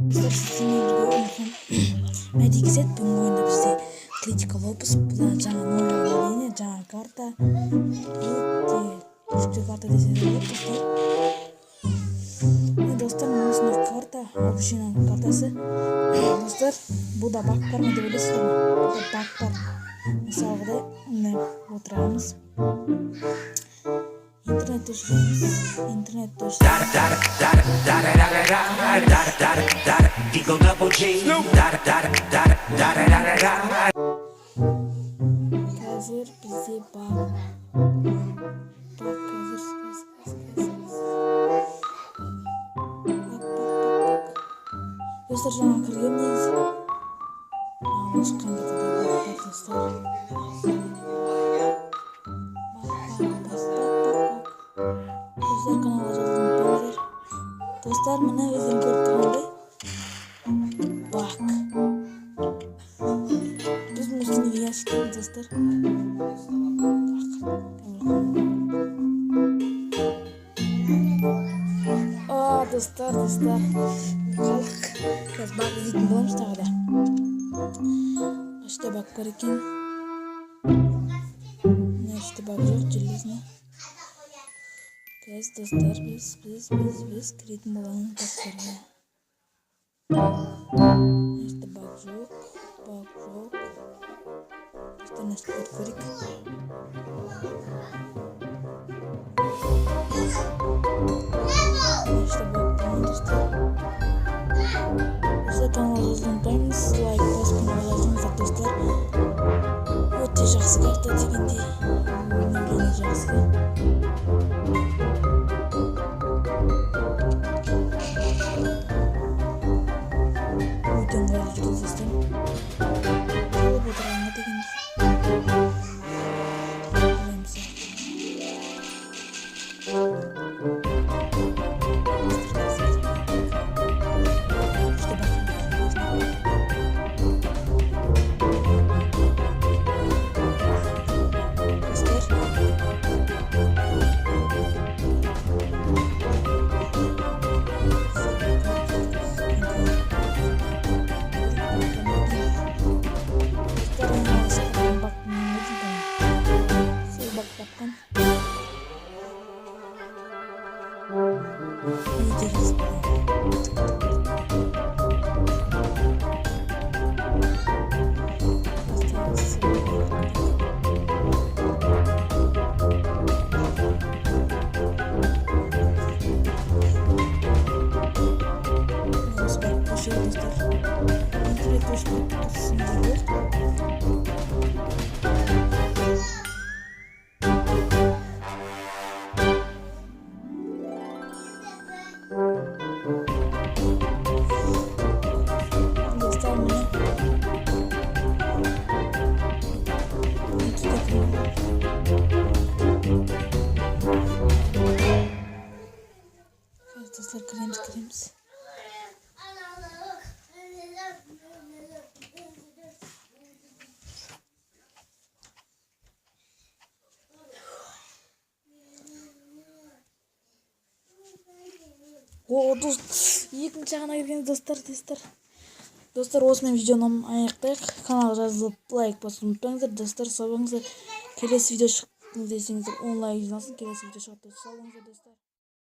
Dostlar sizinle birlikte Medikset бүгінгі ойында бізде Атлетико Лопес жаңа нөл әрине жаңа карта өте күшті карта десе де болады достар. Осындай карта общинаның картасы достар. Бұл да бак бар ма деп ойлайсыздар ма? Бұл да бак бар. Мысалға мына отырамыз, интернетте жүреміз, интернетте қазір бізде бак достар. Жаңа кіргем негізі шыққан кетеді достар. Достар каналға жазылыңыздар достар. Мына өздерің көріп тұрғандай бак біздің үстіндегі ящиктер достар. Достар қалдық. Қазір бак іздейтін боламыз тағы да. Қашта бак бар екен? Мына бак жоқ, железно. Қазір достар біз кіретін боламыз бактарға. Мына бак жоқ. Достар нәрселерді көрейік. Каналға жазылуды ұмытпаңыз, лайк басып каналға жазылыңыздар достар. Өте жақсы карта дегенде өте жақсы. Өте ыңғайлы жүрді достар. Болып отырғанға дегенде dostlar kırmızı. Екінші жағына келген достар. Осымен видеоны аяқтайық. Каналға жазылып лайк басуды ұмытпаңыздар достар. Сау болыңыздар. Келесі видео шықты десеңіздер онлайн жиналсын. Келесі видео шығады. Сау болыңыздар достар.